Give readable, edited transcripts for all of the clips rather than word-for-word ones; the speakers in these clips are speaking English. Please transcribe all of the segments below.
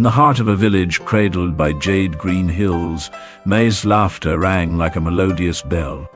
the heart of a village cradled by jade-green hills, May's laughter rang like a melodious bell.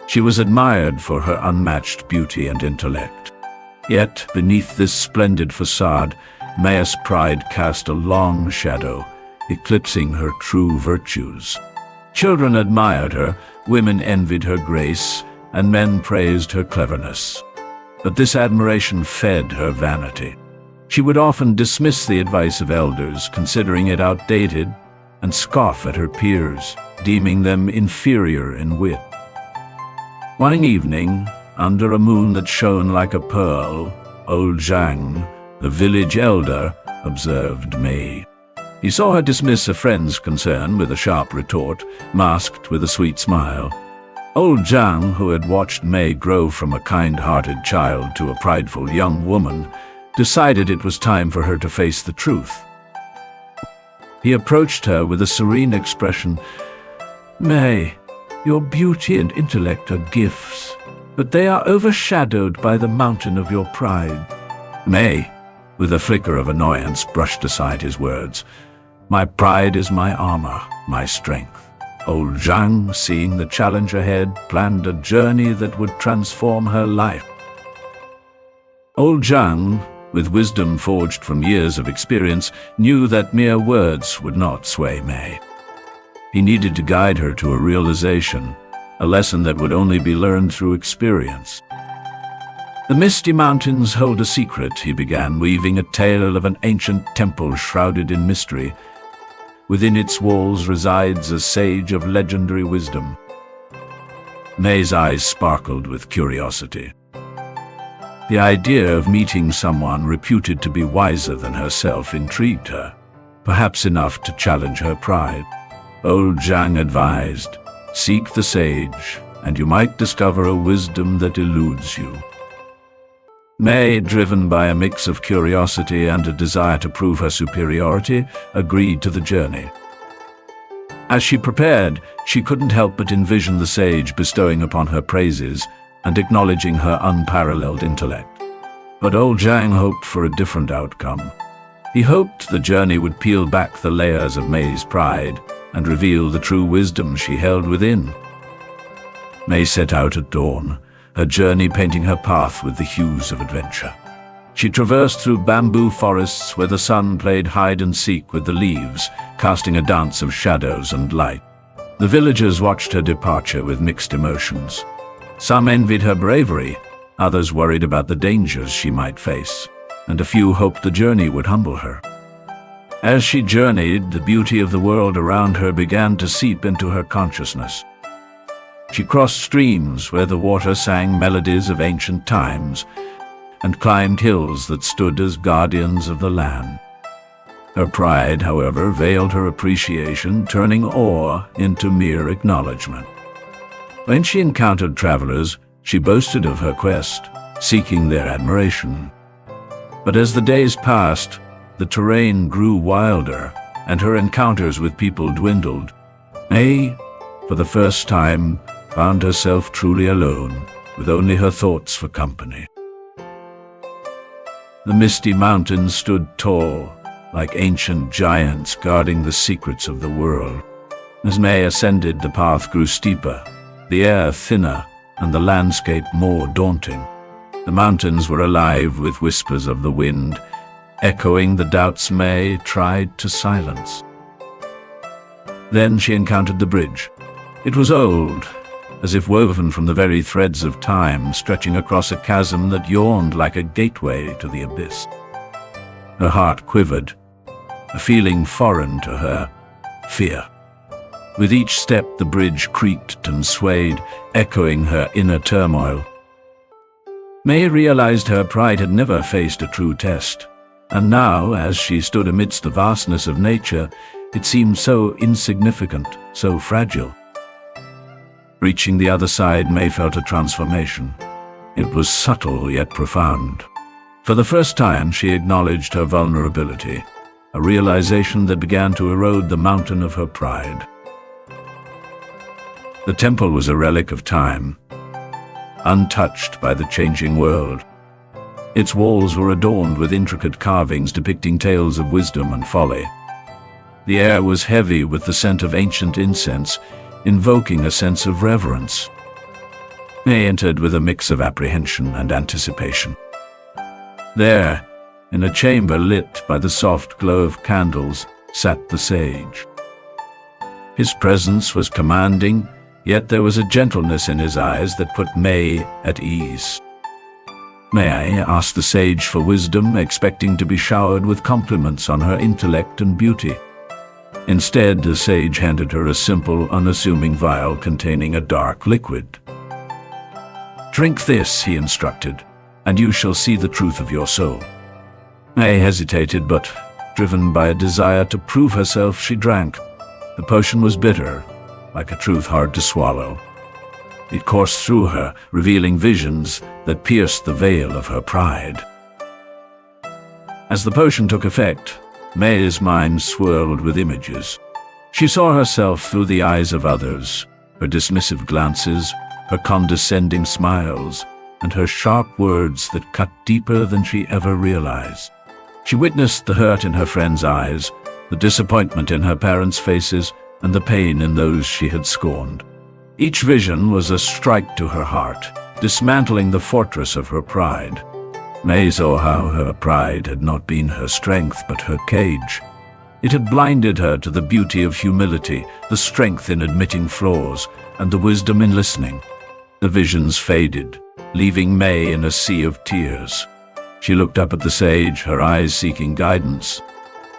She was admired for her unmatched beauty and intellect. Yet, beneath this splendid facade, May's pride cast a long shadow, eclipsing her true virtues. Children admired her, women envied her grace, and men praised her cleverness. But this admiration fed her vanity. She would often dismiss the advice of elders, considering it outdated, and scoff at her peers, deeming them inferior in wit. One evening, under a moon that shone like a pearl, old Zhang, the village elder, observed May. He saw her dismiss a friend's concern with a sharp retort, masked with a sweet smile. Old Zhang, who had watched May grow from a kind-hearted child to a prideful young woman, decided it was time for her to face the truth. He approached her with a serene expression. "May, your beauty and intellect are gifts, but they are overshadowed by the mountain of your pride." May, with a flicker of annoyance, brushed aside his words. "My pride is my armor, my strength." Old Zhang, seeing the challenge ahead, planned a journey that would transform her life. Old Zhang, with wisdom forged from years of experience, knew that mere words would not sway May. He needed to guide her to a realization, a lesson that would only be learned through experience. "The misty mountains hold a secret," he began, weaving a tale of an ancient temple shrouded in mystery. Within its walls resides a sage of legendary wisdom. May's eyes sparkled with curiosity. The idea of meeting someone reputed to be wiser than herself intrigued her, perhaps enough to challenge her pride. Old Zhang advised, "Seek the sage, and you might discover a wisdom that eludes you." May, driven by a mix of curiosity and a desire to prove her superiority, agreed to the journey. As she prepared, she couldn't help but envision the sage bestowing upon her praises and acknowledging her unparalleled intellect. But old Zhang hoped for a different outcome. He hoped the journey would peel back the layers of May's pride and reveal the true wisdom she held within. May set out at dawn, her journey painting her path with the hues of adventure. She traversed through bamboo forests where the sun played hide-and-seek with the leaves, casting a dance of shadows and light. The villagers watched her departure with mixed emotions. Some envied her bravery, others worried about the dangers she might face, and a few hoped the journey would humble her. As she journeyed, the beauty of the world around her began to seep into her consciousness. She crossed streams where the water sang melodies of ancient times, and climbed hills that stood as guardians of the land. Her pride, however, veiled her appreciation, turning awe into mere acknowledgement. When she encountered travelers, she boasted of her quest, seeking their admiration. But as the days passed, the terrain grew wilder, and her encounters with people dwindled. May, for the first time, found herself truly alone, with only her thoughts for company. The misty mountains stood tall, like ancient giants guarding the secrets of the world. As May ascended, the path grew steeper, the air thinner, and the landscape more daunting. The mountains were alive with whispers of the wind, echoing the doubts May tried to silence. Then she encountered the bridge. It was old, as if woven from the very threads of time, stretching across a chasm that yawned like a gateway to the abyss. Her heart quivered, a feeling foreign to her, fear. With each step, the bridge creaked and swayed, echoing her inner turmoil. May realized her pride had never faced a true test, and now, as she stood amidst the vastness of nature, it seemed so insignificant, so fragile. Reaching the other side, May felt a transformation. It was subtle yet profound. For the first time, she acknowledged her vulnerability, a realization that began to erode the mountain of her pride. The temple was a relic of time, untouched by the changing world. Its walls were adorned with intricate carvings depicting tales of wisdom and folly, The air was heavy with the scent of ancient incense, invoking a sense of reverence. May entered with a mix of apprehension and anticipation. There, in a chamber lit by the soft glow of candles, sat the sage. His presence was commanding, yet there was a gentleness in his eyes that put May at ease. May asked the sage for wisdom, expecting to be showered with compliments on her intellect and beauty. Instead, the sage handed her a simple, unassuming vial containing a dark liquid. "Drink this," he instructed, "and you shall see the truth of your soul." May hesitated, but, driven by a desire to prove herself, she drank. The potion was bitter, like a truth hard to swallow. It coursed through her, revealing visions that pierced the veil of her pride. As the potion took effect, May's mind swirled with images. She saw herself through the eyes of others, her dismissive glances, her condescending smiles, and her sharp words that cut deeper than she ever realized. She witnessed the hurt in her friends' eyes, the disappointment in her parents' faces, and the pain in those she had scorned. Each vision was a strike to her heart, dismantling the fortress of her pride. May saw how her pride had not been her strength but her cage. It had blinded her to the beauty of humility, the strength in admitting flaws, and the wisdom in listening. The visions faded, leaving May in a sea of tears. She looked up at the sage, her eyes seeking guidance.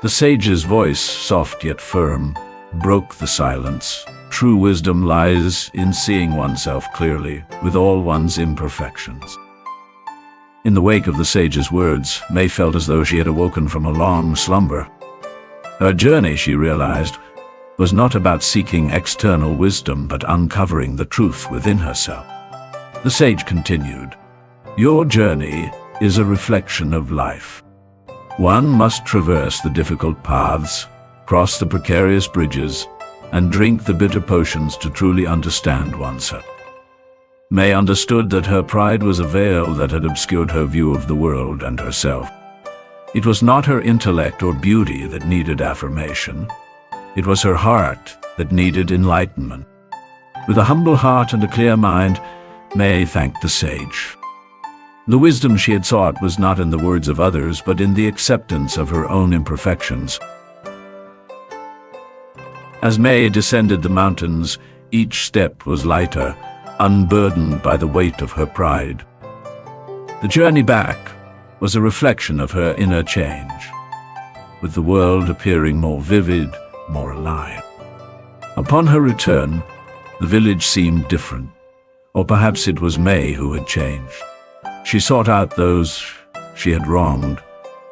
The sage's voice, soft yet firm, broke the silence. True wisdom lies in seeing oneself clearly, with all one's imperfections. In the wake of the sage's words, May felt as though she had awoken from a long slumber. Her journey, she realized, was not about seeking external wisdom but uncovering the truth within herself. The sage continued, "Your journey is a reflection of life. One must traverse the difficult paths, cross the precarious bridges, and drink the bitter potions to truly understand oneself." May understood that her pride was a veil that had obscured her view of the world and herself. It was not her intellect or beauty that needed affirmation. It was her heart that needed enlightenment. With a humble heart and a clear mind, May thanked the sage. The wisdom she had sought was not in the words of others, but in the acceptance of her own imperfections. As May descended the mountains, each step was lighter, unburdened by the weight of her pride. The journey back was a reflection of her inner change, with the world appearing more vivid, more alive. Upon her return, the village seemed different, or perhaps it was May who had changed. She sought out those she had wronged,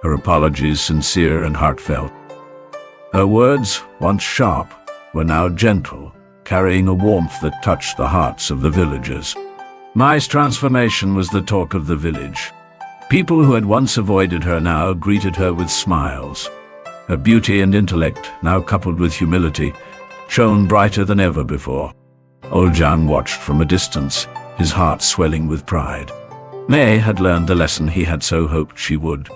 her apologies sincere and heartfelt. Her words, once sharp, were now gentle, carrying a warmth that touched the hearts of the villagers. May's transformation was the talk of the village. People who had once avoided her now greeted her with smiles. Her beauty and intellect, now coupled with humility, shone brighter than ever before. Old Jiang watched from a distance, his heart swelling with pride. May had learned the lesson he had so hoped she would.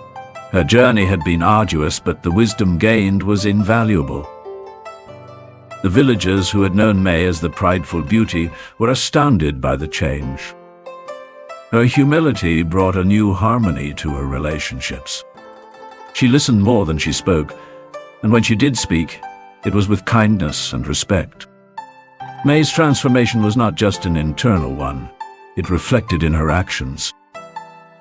Her journey had been arduous, but the wisdom gained was invaluable. The villagers who had known May as the prideful beauty were astounded by the change. Her humility brought a new harmony to her relationships. She listened more than she spoke, and when she did speak, it was with kindness and respect. May's transformation was not just an internal one, it reflected in her actions.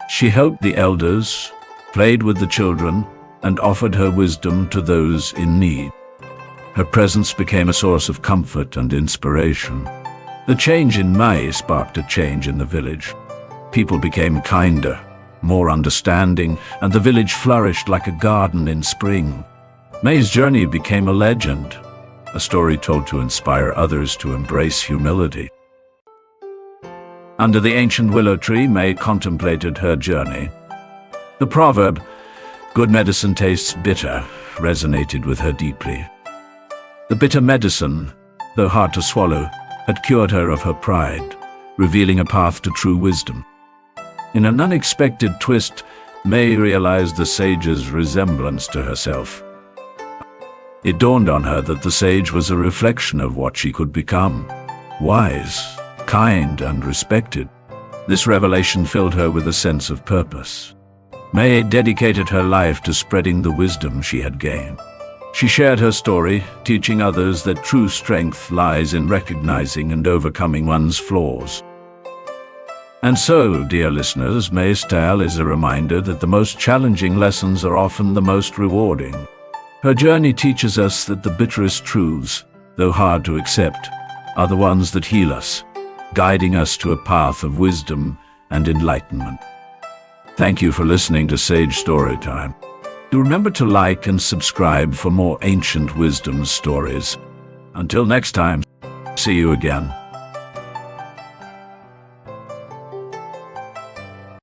She helped the elders, played with the children, and offered her wisdom to those in need. Her presence became a source of comfort and inspiration. The change in May sparked a change in the village. People became kinder, more understanding, and the village flourished like a garden in spring. May's journey became a legend, a story told to inspire others to embrace humility. Under the ancient willow tree, May contemplated her journey. The proverb, "Good medicine tastes bitter," resonated with her deeply. The bitter medicine, though hard to swallow, had cured her of her pride, revealing a path to true wisdom. In an unexpected twist, May realized the sage's resemblance to herself. It dawned on her that the sage was a reflection of what she could become: wise, kind, and respected. This revelation filled her with a sense of purpose. May dedicated her life to spreading the wisdom she had gained. She shared her story, teaching others that true strength lies in recognizing and overcoming one's flaws. And so, dear listeners, May's tale is a reminder that the most challenging lessons are often the most rewarding. Her journey teaches us that the bitterest truths, though hard to accept, are the ones that heal us, guiding us to a path of wisdom and enlightenment. Thank you for listening to Sage Storytime. Do remember to like and subscribe for more ancient wisdom stories. Until next time, see you again.